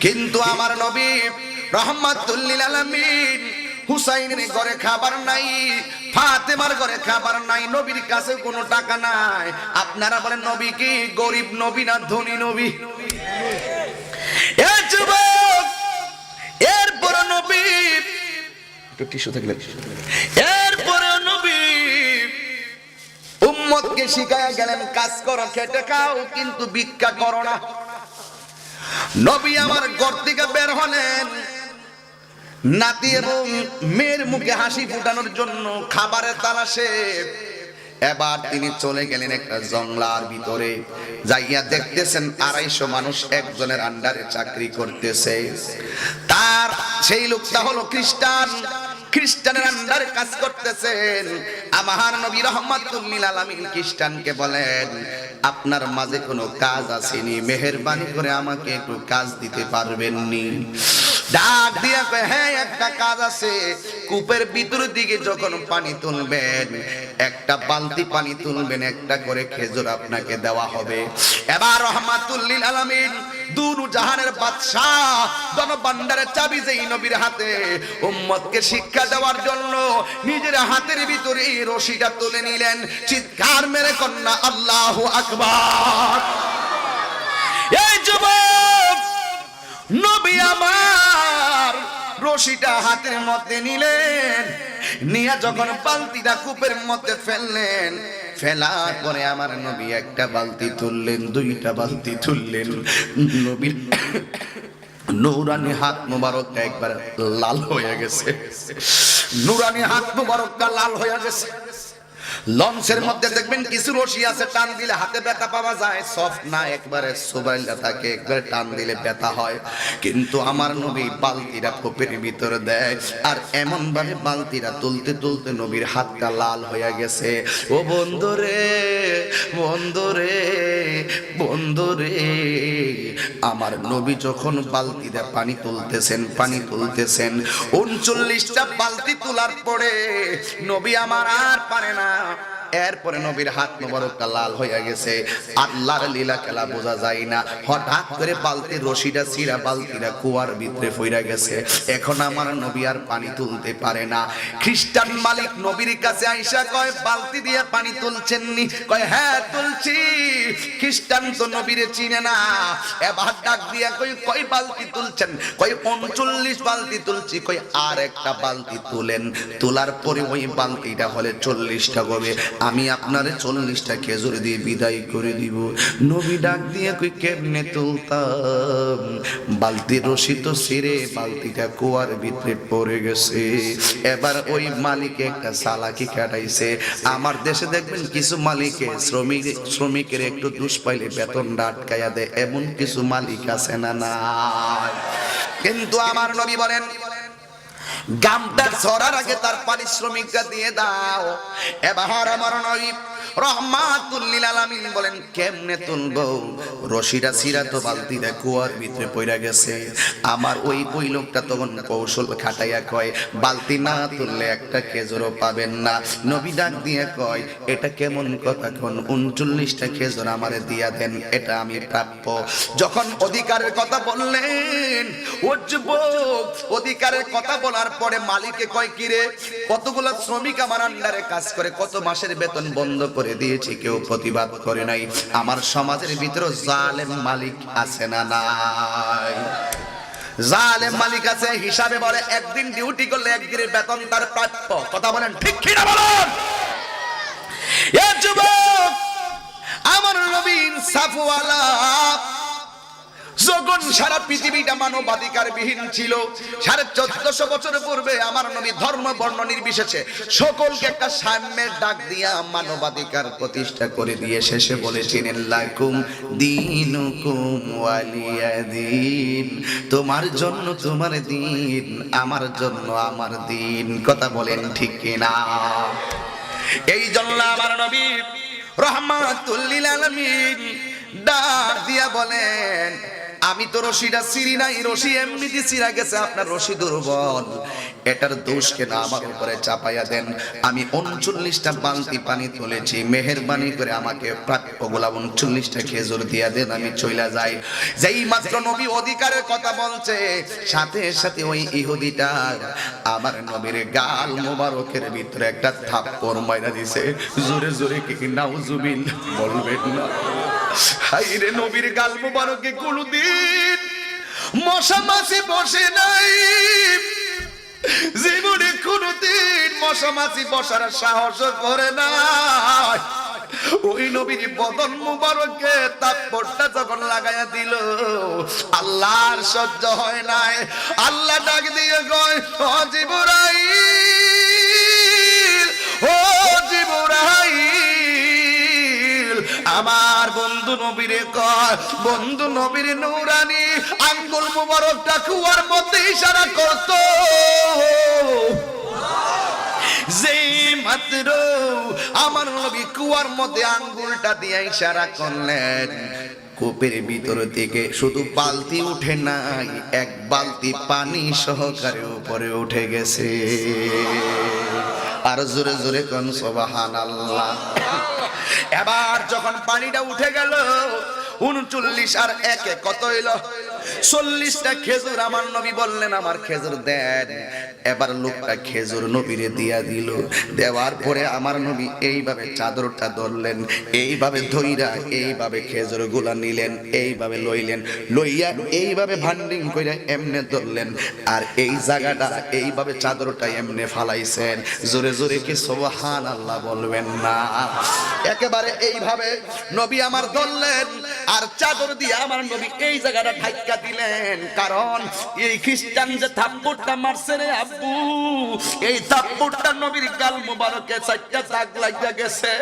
কিন্তু আমার নবী রাহমাতুল লিল আলামিন হুসাইনের ঘরে খাবার নাই, ফাতেমার ঘরে খাবার নাই, নবীর কাছে কোনো টাকা নাই। আপনারা বলেন নবী কি গরিব নবী না ধনী নবী? এই যুবক এরপর নবী একটু টিস্যু থাকলে, এরপরে নবী উম্মতকে শিখায়া গেলেন কাজ করো খেটে খাও কিন্তু ভিক্ষা করো না। নবী আমার ঘর থেকে বের হলেন নাতি এবং মেয়ের মুখে হাসি ফুটানোর জন্য খাবারের তালাশে। এবার তিনি চলে গেলেন একটা জংলার ভিতরে, যাইয়া দেখতেছেন 250 মানুষ একজনের আন্ডারে চাকরি করতেছে। তার সেই লোকটা হলো খ্রিস্টান, খ্রিস্টানের আন্ডারে কাজ করতেছেন। আমার নবী রাহমাতুল লিল আলামিন খ্রিস্টানকে বলেন আপনার মাঝে কোনো কাজ আসেনি, মেহেরবানি করে আমাকে একটু কাজ দিতে পারবেন নি? ডাক দিয়া কয় হ্যাঁ একটা কাজ আছে। কূপের ভিতর দিকে যখন পানি তুলবেন, একটা বালতি পানি তুলবেন, একটা করে খেজুর আপনাকে দেওয়া হবে। এবার রাহমাতুল লিল আলামিন দুর জাহানের বাদশাহ ধনভাণ্ডারের চাবি যেই নবীর হাতে, উম্মতকে শিক্ষা দেওয়ার জন্য নিজের হাতের ভিতরে রশিটা তুলে নিলেন। চিৎকার মেরে কন্যা আল্লাহু আকবার। এই যুবক নবী আমার রশিটা হাতের মধ্যে নিলেন, নিয়ে যখন বালতিটা কূপের মধ্যে ফেললেন, ফেলার পরে আমার নবী একটা বালতি তুললেন, 2টা বালতি তুললেন। নবীর নূরানি হাত মুবারকটা একবার লাল হয়ে গেছে, নূরানি হাত মুবারকটা লাল হয়ে গেছে। লঞ্চের মধ্যে দেখবেন কিছু রশি আছে, টান দিলে হাতে ব্যথা পাওয়া যায়, সফট না একবারে সুবাইলা থাকে, একবারে টান দিলে ব্যথা হয়। কিন্তু আমার নবী বালতিটা কূপের ভিতরে দেয়, আর এমন ভাবে বালতিটা তুলতে তুলতে নবীর হাতটা লাল হয়ে গেছে। ও বন্ধুরে বন্ধুরে বন্ধুরে, আমার নবী যখন বালতিতে পানি তুলতেছেন 39টা বালতি তোলার পরে নবী আমার আর পারে না। এরপরে নবীর হাত মোবারকটা লাল হয়ে গেছে। আল্লাহর লীলা খেলা বোঝা যায় না, হঠাৎ করে বালতির রশিটা ছিঁড়া বালতিটা কুয়ার ভিতরে পড়ে গেছে। এখন আমার নবী আর পানি তুলতে পারে না। খ্রিস্টান মালিক নবীর কাছে আইসা কয় বালতি দিয়ে পানি তুলছেননি? কয় হ্যাঁ তুলছি। খ্রিস্টান তো নবীরে চিনে না। এবার ডাক দিয়া কয় বালতি তুলছেন? কয় 39 বালতি তুলছি। কয় আর একটা বালতি তুলেন। তোলার পরে ওই বালতিটা হলে 40টা হবে, আমি আপনারে 40টা খেজুর দিয়ে বিদায় করে দিব। নবী ডাক দিয়ে কই কেমনে তুলতাম? বালতির রশি তো ছিঁড়ে বালতিটা কুয়ার ভিতরে পড়ে গেছে। এবার ওই মালিক একটা চালাকি কাটাইছে। আমার দেশে দেখবেন কিছু মালিকে শ্রমিকের একটু দোষ পাইলে বেতনটা আটকাইয়া দেয়, এমন কিছু মালিক আছে না নাই? কিন্তু আমার নবী বলেন গামটা ছড়ার আগে তার পারিশ্রমিকটা দিয়ে দাও। এবার আমার নবী রাহমাতুল লিল আলামিন বলেন কেমনে তুলবো? রশিটা ছিঁড়া তো বালতিটা কুয়ার ভিতরে পড়ে গেছে। আমার ওই লোকটা তখন কৌশল খাটাইয়া কয় বালতি না তুললে একটা খেজুরও পাবেন না। নবী ডাক দিয়ে কয় এটা কেমন কথা? কোন 39টা খেজুর আমারে দিয়া দেন, এটা আমি প্রাপ্য। যখন অধিকারের কথা বললেন, ও যুবক অধিকারের কথা বলার পরে মালিকে কয় কিরে কতগুলো শ্রমিক আমার আন্ডারে কাজ করে, কত মাসের বেতন বন্ধ করে করে দিয়েছি, কেউ প্রতিবাদ করে নাই। আমার সমাজের ভিতরে জালেম মালিক আছে না নাই? জালেম মালিক আছে, হিসাবে বলে একদিন ডিউটি করলে একদিনের বেতন তার প্রাপ্য। কথা বলেন ঠিক কি না বলেন? এ যুবক, আমার নবী ইনসাফওয়ালা। যখন সারা পৃথিবীটা মানবাধিকার বিহীন ছিল, 1450 বছর পূর্বে আমার নবী ধর্ম বর্ণ নির্বিশেষে সকলকে একটা সাম্যের ডাক দিয়া মানবাধিকার প্রতিষ্ঠা করে দিয়ে শেষে বলেছিলেন, লাকুম দীনুকুম ওয়ালিয়াদিন। তোমার জন্য তোমার দিন, আমার জন্য আমার দিন। কথা বলেন ঠিক কিনা? এই জন্য আমার নবী রহমাতুল লিল আলামিন ডাক দিয়া বলেন, আমি তো রশিটা ছিঁড়ি নাই, রশি এমনিতে ছিঁড়া গেছে, আপনার রশি দুর্বল, এটার দোষ কেন আমার উপরে চাপাইয়া দেন। আমি 39টা বালতি পানি তুলেছি, মেহেরবানি করে আমাকে প্রাপ্যগুলা 39টা খেজুর দিয়া দেন, আমি চইলা যাই। যেই মাত্র নবী অধিকারের কথা বলছে, সাথে সাথে ওই ইহুদিটা আমার নবীর গাল মোবারকের ভিতরে একটা থাপ্পড় মাইরা দিছে। জোরে জোরে কি নাউজুবিল্লাহ বলবেন না? হাইরে, নবীর গাল মোবারকে কোনদিন মশা মাছি বসে নাই, জীবনে কোনদিন মশা মাছি বসার সাহস করে নাই। ওই নবীর বদন মুবারকে থাপ্পড়টা যখন লাগাইয়া দিল, আল্লাহর সহ্য হয় নাই। আল্লাহ ডাক দিয়ে কয়, ও জিবরাইল, ও জিবরাইল, আমার বন্ধু নবীরে কয়, বন্ধু নবীর নূরানি আঙ্গুল মুবারকটা কুয়ার মধ্যে ইশারা করত। যেই মাত্র আমার নবী কুয়ার মধ্যে আঙ্গুলটা দিয়ে ইশারা করলেন, কূপের ভিতর থেকে শুধু বালতি উঠে নাই, এক বালতি পানি সহকারে উপরে উঠে গেছে। আর জোরে জোরে কোন সুবহানাল্লাহ। এবার যখন পানিটা উঠে গেল, 39 আর 1 কত হইল? 40টা খেজুর আমার নবী বললেন, আমার খেজুর দেন। এবার লোকটা খেজুর নবীরে দিয়া দিল। দেওয়ার পরে আমার নবী এইভাবে চাদরটা ধরলেন, এইভাবে ধইরা এইভাবে খেজুর গুলা নিলেন, এইভাবে লইলেন, লইয়া এইভাবে ভান্ডিং কইরা এমনে ধরলেন, আর এই জায়গাটা এইভাবে চাদরটা এমনে ফালাইছেন। জোরে জোরে কি সুবহানাল্লাহ বলবেন না? একেবারে এইভাবে নবী আমার ধরলেন, আর চাদর দিয়ে আমার নবী এই জায়গাটা ঢাকা দিলেন। কারণ এই খ্রিস্টান যে থাপ্পড়টা মারছে রে আব্বু, এই থাপ্পড়টা নবীর গাল মোবারকে 4টা দাগ লাগিয়া গেছে।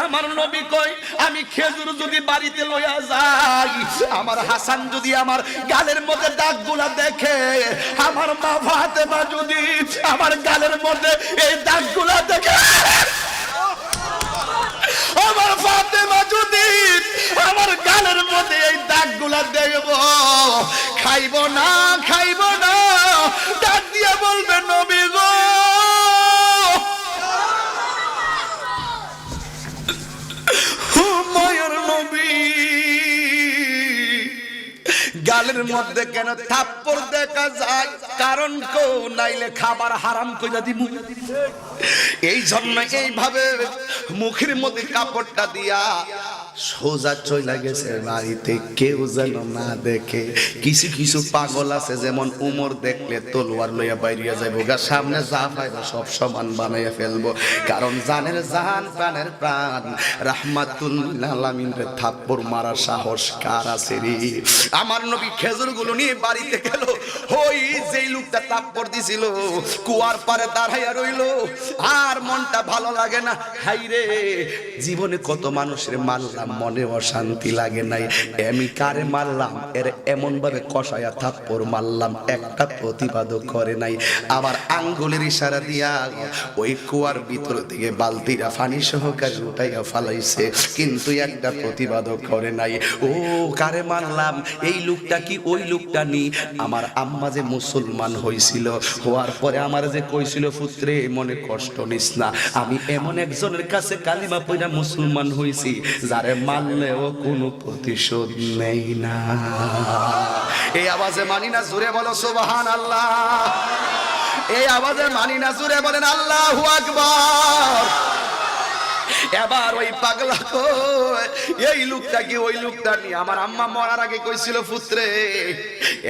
আমার নবী কই, আমি খেজুর যদি বাড়িতে লইয়া যাই, আমার হাসান যদি আমার গালের মধ্যে দাগগুলা দেখে, আমার মা ফাতেমা যদি আমার গালের মধ্যে এই দাগগুলা দেখে, আমার ফাতেমা যদি আমার গালের মধ্যে এই দাগগুলা দেখব, খাইব না, খাইব না। ডাক দিয়া বলবে, নবী গো, মায়ের নবী, গালের মধ্যে কেন থাপ্পড় দেখা যায়? কারণ কেউ নাইলে খাবার হারাম কইরা দিমু। এই জন্য এইভাবে মুখের মধ্যে কাপড়টা দিয়া সোজা চইলা গেছে বাড়িতে, কেউ যেন না দেখে। কিছু কিছু পাগল আছে, যেমন উমর দেখলে তলোয়ার লইয়া বাইরিয়া যাইব, গা সামনে যা পাইব সব সমান বানাইয়া ফেলবো। কারণ জানের জান, প্রাণের প্রাণ রাহমাতুল আলামিনের থাপ্পড় মারার সাহস কার আছে রে? আমার নবী খেজুর গুলো নিয়ে বাড়িতে গেল। ওই যেই লোকটা থাপ্পড় দিছিল কুয়ার পারে দাঁড়াইয়া রইল, আর মনটা ভালো লাগে না। হাইরে, জীবনে কত মানুষের মারলাম, মনে অশান্তি লাগে নাই, আমি কারে মারলাম, এর এমন ভাবে কষায়া থাপ্পড় মারলাম, একটা প্রতিবাদও করে নাই। আবার আঙ্গুলের ইশারা দিয়া ওই কুয়ার ভিতর থেকে বালতিরা পানি সহকারে উঠাইয়া ফালাইছে, কিন্তু একটা প্রতিবাদও করে নাই। ও কারে মারলাম, এই লোকটা কি ওই লোকটা নি? আমার আম্মা যে মুসলমান হইছিল, হওয়ার পরে আমার যে কইছিল, পুত্রে মনে কষ্ট নিস না, আমি এমন একজনের কাছে কালিমা পড়া মুসলমান হইছি, যারে মানলেও কোনো প্রতিশোধ নেই না। এই আওয়াজে মানি না? জোরে বলো সুবহানাল্লাহ। এই আওয়াজে মানি না? জোরে বলেন আল্লাহু আকবার। এবার ওই পাগলা কই এই লোকটা কি ওই লোকটা নি আমার আম্মা মরার আগে কইছিল পুত্রে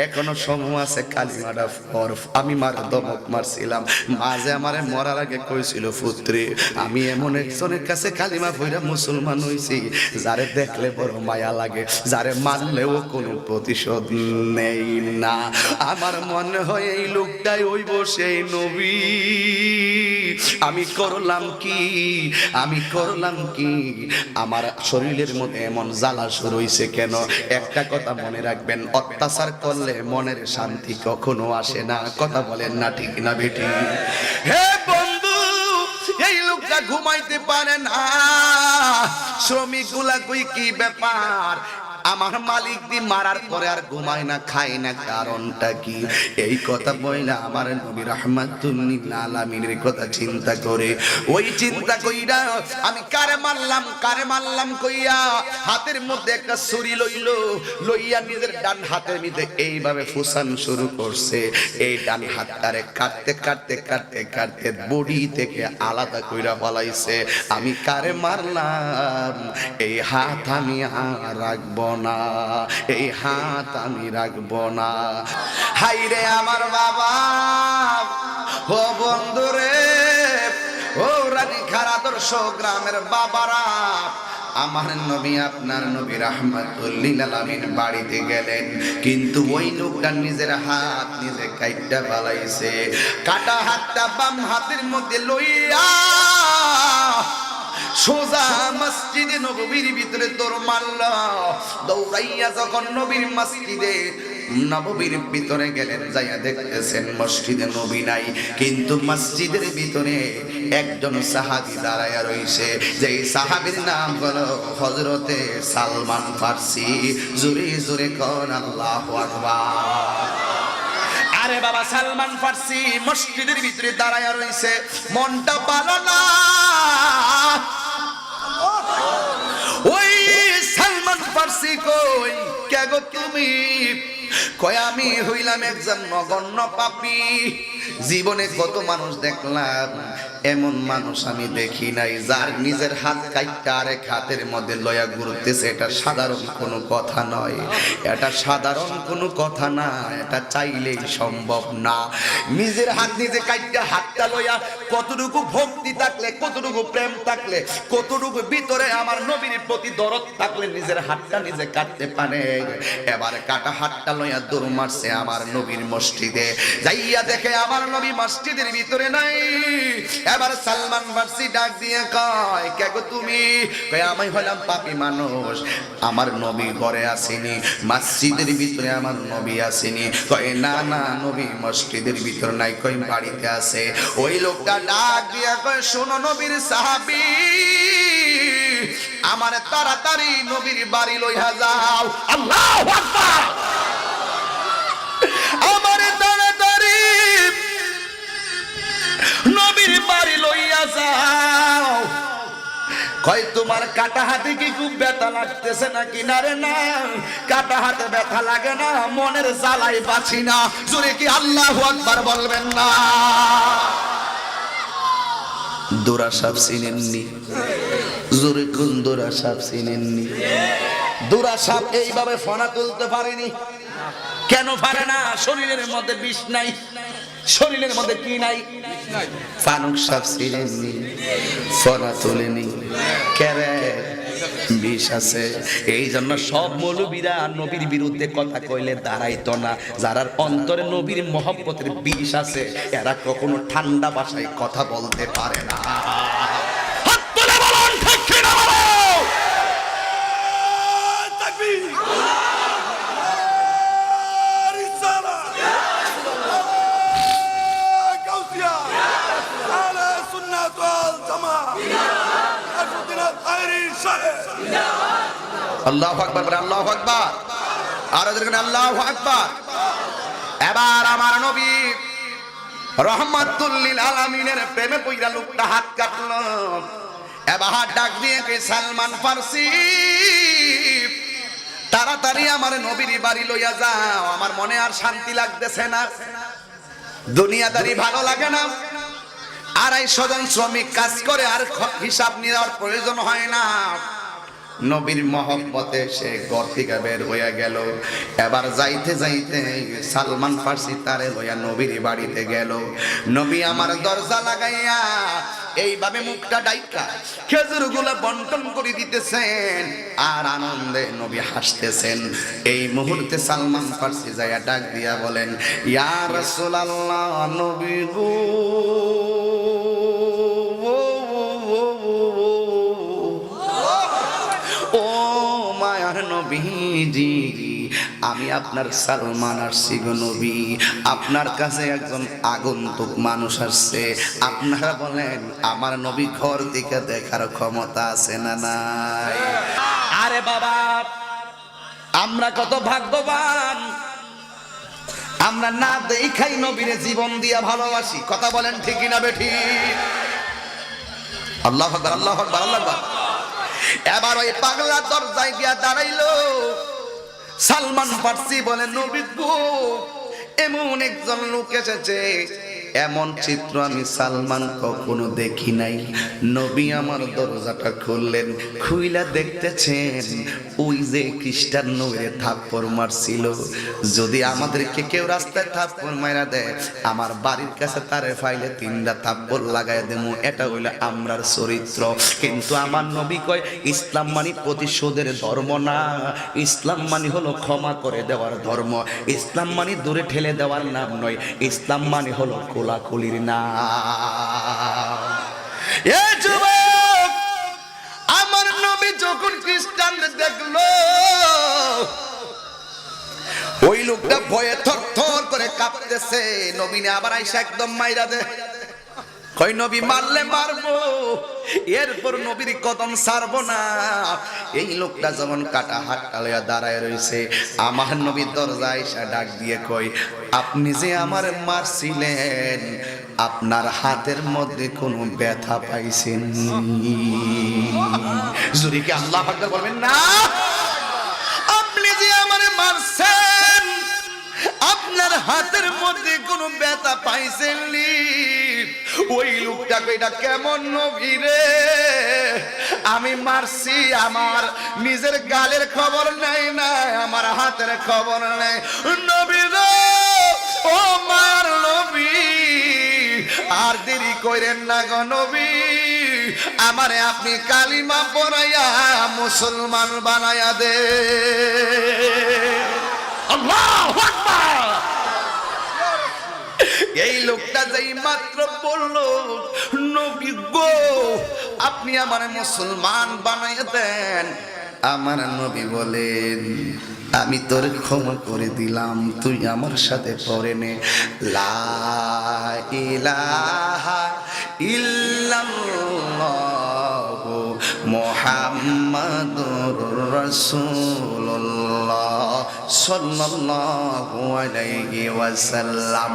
এখনো সময় আছে কালিমাটা পড় আমি মার দমক মারছিলাম মাঝে আমারে মরার আগে কইছিল পুত্রে আমি এমন একজনের কাছে কালিমা পড়া মুসলমান হইছি যারে দেখলে বড় মায়া লাগে যারে মারলেও কোনো প্রতিশোধ নেই না আমার মনে হয় এই লোকটাই হইব সেই নবী আমি করলাম কি আমার শরীরের মধ্যে এমন জ্বালা শুরু হইছে কেন একটা কথা মনে রাখবেন অত্যাচার করলে মনের শান্তি কখনো আসে না কথা বলেন না ঠিক না বেটি হে বন্ধু এই লোকটা ঘুমাইতে পারে না শ্রমিক গুলা কই কি ব্যাপার আমার মালিক দি মারার পরে আর ঘুমায় না খায় না কারণটা কি এই কথা বইলা আমার নবী রাহমাতুল লিল আলামিনের কথা চিন্তা করে ওই চিন্তা কইরা আমি কারে মারলাম কইয়া হাতের মধ্যে একটা ছুরি লইয়া নিজের ডান হাতের মধ্যে এইভাবে ফুসান শুরু করছে এই ডান হাতটারে কাটতে বডি থেকে আলাদা কইরা ফলাইছে আমি কারে মারলাম এই হাত আমি আর রাখবো না এই হাত আমি রাখবো না হাইরে আমার বাবা ও বন্ধুরে ও রানী খারাদর্শ গ্রামের বাবারা আমার নবী আপনার নবী রাহমাতুল লিল আলামিন বাড়িতে গেলেন কিন্তু ওই লোকটা নিজের হাত নিজে কাইটা ফলাইছে কাটা হাতটা বাম হাতের মধ্যে লইয়া সোজা মসজিদে নববীর ভিতরে দৌড় মারল দৌড়াইয়া যখন নবীর মসজিদে নববীর ভিতরে গেলেন যাইয়া দেখতেছেন মসজিদে নবী নাই কিন্তু মসজিদের ভিতরে একজন সাহাবী দাঁড়ায়া রইছে যেই সাহাবীর নাম হলো হযরতে সালমান ফারসি জোরে জোরে কোন আল্লাহু আকবার আরে বাবা সালমান ফারসি মসজিদের ভিতরে দাঁড়ায়া রইছে মনটা ভালো না ওই সালমান ফারসি কই কে গো তুমি কয় আমি হইলাম একজন নগণ্য পাপী জীবনে কত মানুষ দেখলাম এমন মানুষ আমি দেখি নাই যার নিজের হাত কাইটা আরেক হাতের মধ্যে লয়া ঘুরতেছে এটা সাধারণ কোনো কথা নয় এটা সাধারণ কোনো কথা না এটা চাইলেই সম্ভব না নিজের হাত নিজে কাইটা হাতটা লয়া কতটুকু ভক্তি থাকলে কতটুকু প্রেম থাকলে কতটুকু ভিতরে আমার নবীর প্রতি দরদ থাকলে নিজের হাতটা নিজে কাটতে পারে এবার কাটা হাতটা লয়া দৌড় মারছে আমার নবীর মসজিদে যাইয়া দেখে আমার নবী মসজিদের ভিতরে নাই এবার সালমান ফারসি ডাক দিয়ে কয় কে গো তুমি কয় আমি হলাম পাপী মানুষ আমার নবী ঘরে আসেনি মসজিদের ভিতরে আমার নবী আসেনি কয় না না নবী মসজিদের ভিতরে নাই কয় বাড়িতে আছে ওই লোকটা ডাক দিয়ে কয় শোনো নবীর সাহাবী আমার তাড়াতাড়ি নবীর বাড়ি লইয়া যাও আল্লাহু আকবার আমার তাড়াতাড়ি নবীর বাড়ি লইয়া যাও কয় তোমার কাটা হাতে কি খুব ব্যথা লাগতেছে নাকি না রে না কাটা হাতে ব্যথা লাগে না মনের জ্বালাই বাঁচি না জোরে কি আল্লাহু আকবার বলবেন না দোরা সাহেব চিনেননি জোরে কোন দোরা সাহেব চিনেননি দোরা সাহেব এইভাবে ফনা তুলতে পারেনি কেন পারে না শরীরের মধ্যে বিষ নাই শরীরের মধ্যে কি নাই ফানুক সাহেব চিনেননি ফনা তোলেনি কেরে বিষ আছে এই জন্য সব মৌলবীরা নবীর বিরুদ্ধে কথা কইলে দাঁড়াইতো না যারা অন্তরে নবীর মহব্বতের বিষ আছে এরা কখনো ঠান্ডা ভাষায় কথা বলতে পারে না হাত তুলে বলুন ঠিক কি না বলো তাকবীর রিসালা গাউসিয়া আলা সুন্নাত ওয়াল জামাআ আল্লাহু আকবার আল্লাহু আকবার আর দেখেন আল্লাহু আকবার এবার আমার নবী রাহমাতুল লিল আলামিনের প্রেমে পইরা লোকটা হাত কাটলো এবার হাত ডাক দিয়ে কে সালমান ফারসি তাড়াতাড়ি আমার নবীর বাড়ি লইয়া যাও আমার মনে আর শান্তি লাগতেছে না দুনিয়াদারি ভালো লাগে না 250 জন শ্রমিক কাজ করে, আর হিসাব নেওয়ার প্রয়োজন হয় না। নবীর মহব্বতে সে ঘর থেকে বের হয়ে গেল। এবার যাইতে যাইতে সালমান ফার্সি তারে লইয়া নবীর বাড়িতে গেল। নবী আমার দরজা লাগাইয়া এইভাবে মুখটা ডাইকা খেজুরগুলো বন্টন করে দিতেছেন, আর আনন্দে নবী হাসতেছেন। এই মুহূর্তে সালমান ফার্সি যাইয়া ডাক দিয়া বলেন, ইয়া রাসূলুল্লাহ, নবী গো, নবীজি, আমি আপনার সালমান আসছি গো নবী, আপনার কাছে একজন আগন্তুক মানুষ আসছে। আপনারা বলেন আমার নবী ঘর থেকে দেখার ক্ষমতা আছে না নাই? আরে বাবা, আমরা কত ভাগ্যবান, আমরা না দেখাই নবীর জীবন দিয়া ভালোবাসি। কথা বলেন ঠিক না বেঠি? আল্লাহু আকবার, আল্লাহু আকবার, আল্লাহু আকবার। এবার ওই পাগলা দরজায় গিয়া দাঁড়াইলো। সালমান ফার্সি বলে, নবী গো, এমন একজন লোক এসেছে, এমন চিত্র আমি সালমান কখনো দেখি নাই। নবী আমার দরজাটা খুললেন, খুইলা দেখতেছেন ওই যে খ্রিস্টান নবীরে থাপ্পড় মারছিল। যদি আমাদেরকে কেউ রাস্তায় থাপ্পড় মাইরা দেয়, আমার বাড়ির কাছে তারে ফাইলে 3টা থাপ্পড় লাগাই দেবো, এটা হইলো আমরার চরিত্র। কিন্তু আমার নবী কয়, ইসলাম মানে প্রতিশোধের ধর্ম না, ইসলাম মানে হলো ক্ষমা করে দেওয়ার ধর্ম, ইসলাম মানে দূরে ঠেলে দেওয়ার নাম নয়, ইসলাম মানে হলো কোলাকুলির নাম। এ যুবক, আমার নবী যখন খ্রিস্টানদের দেখলো, ওই লোকটা ভয়ে থরথর করে কাঁপতেছে। নবী নে আবার আইসা একদম মাইরা দে। কই নবী মারলে মারবো, এরপর নবীর কদম ছাড়বো না। এই লোকটা যেমন কাটা হাতটা লইয়া দাঁড়ায় রইছে, আমার নবীর দরজায় এসে ডাক দিয়ে কই, আপনি যে আমার মারছিলেন, আপনার হাতের মধ্যে কোনো ব্যথা পাইছেন? জোরে কি আল্লাহু আকবার বলবেন না? আপনি যে আমার মারছেন, আপনার হাতের মধ্যে কোনো ব্যথা পাইছেন নি? ওই লোকটা কইটা কেমন নবী রে, আমি মারছি, আমার নিজের গালের খবর নাই, না আমার হাতের খবর নাই। নবী রে, ও মার নবী, আর দেরি কইরেন না গো নবী, আমারে আপনি কালিমা পড়াইয়া মুসলমান বানায়া দে। আল্লাহু আকবার। এই লোকটা যেই মাত্র বললো, নবী গো, আপনি আমার মুসলমান বানাইয়া দেন, আমার নবী বলেন, আমি তোর ক্ষমা করে দিলাম, তুই আমার সাথে পড়ে নে লা ইলাহা ইল্লাল্লাহু মুহাম্মাদুর রাসূলুল্লাহ সাল্লাল্লাহু আলাইহি ওয়াসাল্লাম।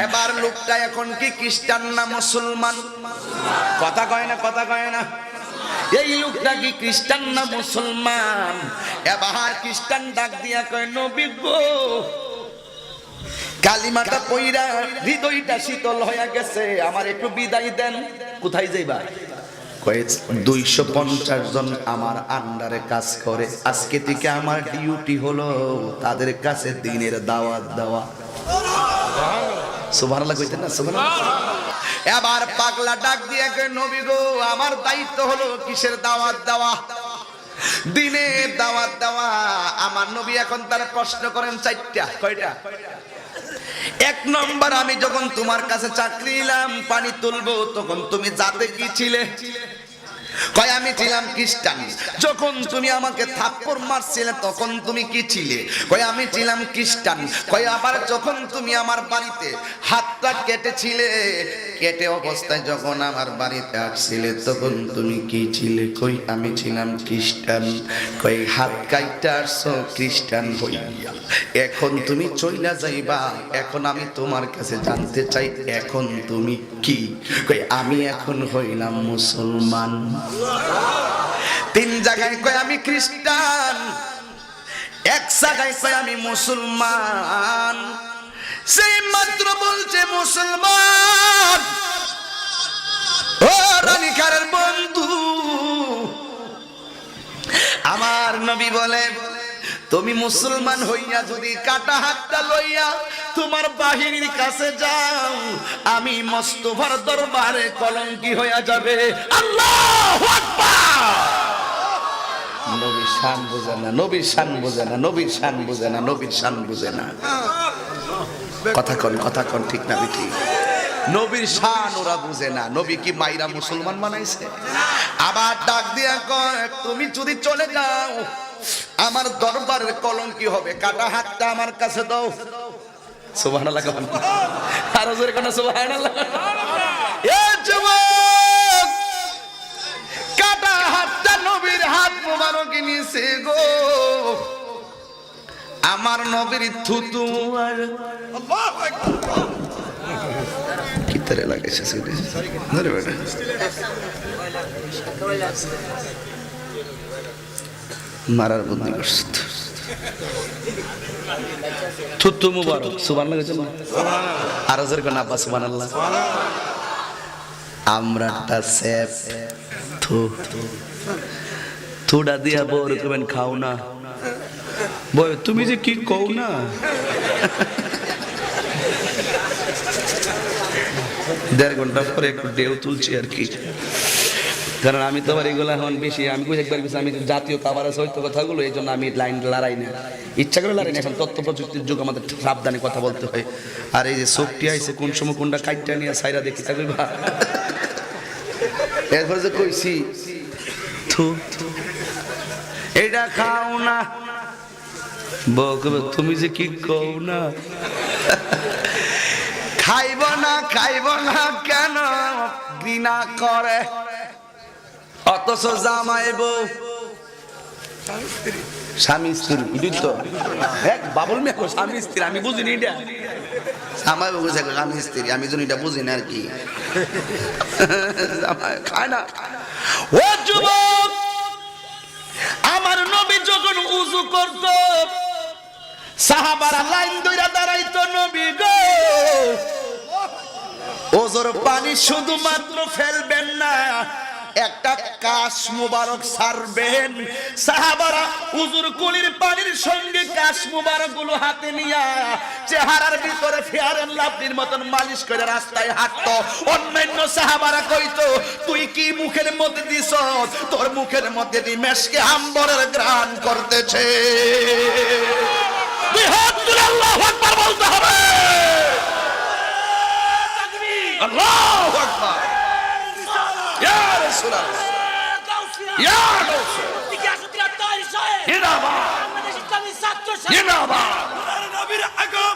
এবার লোকটা এখন কি খ্রিস্টান না মুসলমান? কথা কয় না, কথা কয় না। এই লোকটা কি খ্রিস্টান না মুসলমান? এবার খ্রিস্টান ডাক দিয়া কয়, নবী গো, কালিমাটা পইরা হৃদয়টা শীতল হয়ে গেছে, আমার একটু বিদায় দেন। কোথায় যাইবা? 250 জন আমার আন্ডারে কাজ করে, আজকে থেকে আমার ডিউটি হলো তাদের কাছে দিনের দাওয়াত দেওয়া। সুবহানাল্লাহ কইতেন না? সুবহানাল্লাহ। এবার পাগলা ডাক দিয়ে কয়, নবী গো, আমার দায়িত্ব হলো কিসের দাওয়াত দেওয়া? দিনের দাওয়াত দেওয়া। আমার নবী এখন তার প্রশ্ন করেন 4টা। কয়টা? 1 নম্বর, আমি যখন তোমার কাছে চাকরি নিলাম, পানি তুলবো, তখন তুমি জাতে কি ছিলে? কয় আমি ছিলাম খ্রিস্টান। যখন তুমি আমাকে থাপ্পড় মারছিলে, তখন তুমি কি ছিলে? কয় আমি ছিলাম খ্রিস্টান। কয় আবার যখন তুমি আমার বাড়িতে হাতটা কেটেছিলে, কেটে অবস্থায় যখন আমার বাড়িতে আসছিলে, তখন তুমি কি ছিলে? কই আমি ছিলাম খ্রিস্টান। কই হাত কাইটা আসছো খ্রিস্টান হইয়া, এখন তুমি চইলা যাইবা, এখন আমি তোমার কাছে জানতে চাই, এখন তুমি কি? কই আমি এখন হইলাম মুসলমান। 3 জায়গায় কয় আমি খ্রিস্টান, 1 জায়গায় কয় আমি মুসলমান। সেই মাত্র বলছে মুসলমান, ও রানীকারের বন্ধু, আমার নবী বলে তুমি মুসলমান হইয়া যদি কাটা হাতটা লইয়া তোমার বাহিনীর কাছে যাও, আমি মুস্তাফার দরবারে কলঙ্কি হইয়া যাবে। আল্লাহু আকবার। নবীর শান বুঝে না, নবীর শান বুঝে না, নবীর শান বুঝে না, নবীর শান বুঝে না। কথা কন ঠিক না ঠিক? নবীর শান ওরা বুঝে না। নবী কি মাইরা মুসলমান বানাইছে? আবার ডাক দিয়া কয় তুমি যদি চলে যাও আমার দরবারের কলঙ্কি হবে, কাটা হাতটা আমার কাছে দাও। সুবহানাল্লাহ। আরো জোরে কোন সুবহানাল্লাহ। এ যুবক, কাটা হাতটা নবীর হাত মোবারক নিছে গো, আমার নবীর থুতু আর আল্লাহু আকবার কিতরে লাগাইছে সেটা ধরে বেটা। মারার বুদ্ধি করছে থুতু মুবারক। সুবহানাল্লাহ গেছে না? আর জোরে কোন আব্বা সুবহানাল্লাহ। আমরাটা সেফ থু থুডা দিয়া বড় কবেন খাও না বয়, তুমি যে কি কও না। দেড় ঘন্টা পরে একটু ঢেউ তুলছি আর কি, কারণ আমি তো আবার এগুলো এখন বেশি আমি একবার বেশি আমি জাতীয় কাভারেজ হয়তো কথাগুলো, এই জন্য আমি লাইন লড়াই না, ইচ্ছা করে লড়াই না। এখন তথ্য প্রযুক্তির যুগ, আমাদের সাবধানে কথা বলতে হয়। আর এই যে শক্তি আইছে কোন সময় কোনটা কাইটটা নিয়ে সাইরা দেখি তা কইবা। এরপর যে কইছি থু এটা খাও না, তুমি যে কি কও না। খাইব না কেন ঘৃণা করে, অথচ জামাইব স্বামী স্ত্রী তো এক বাবুল মেয়ে স্বামী স্ত্রী, আমি বুঝিনি এটা। জামাই বাবু স্বামী স্ত্রী, আমি যদি এটা বুঝি না আর কি। জামাই খায় না। ও যুবক, আমার নবী যখন উযু করত সাহাবারা লাইন ধরে দাঁড়াইতো, নবী গো ওজোর পানি শুধুমাত্র ফেলবেন না, একটা কাশ মুবারক ছাড়বেন। সাহাবারা উজুর কুলির পানির সঙ্গে কাশ মুবারক গুলো হাতে নিয়া চেহারার ভিতরে ফেয়ার এন্ড লাভলির মতন মালিশ করে রাস্তায় হাঁটতো। অন্যান্য সাহাবারা কইতো তুই কি মুখের মধ্যে দিছ, তোর মুখের মধ্যে দি মেশকে আম্বরের ঘ্রাণ করতেছে। দুই হাত তুলে আল্লাহু আকবার বলতে হবে। আল্লাহু আকবার। ইয়া রাসূলুল্লাহ, ইয়া রাসূল, জিন্দাবাদ, বাংলাদেশ ইসলামী ছাত্র সংসদ জিন্দাবাদ, নবীর আগুন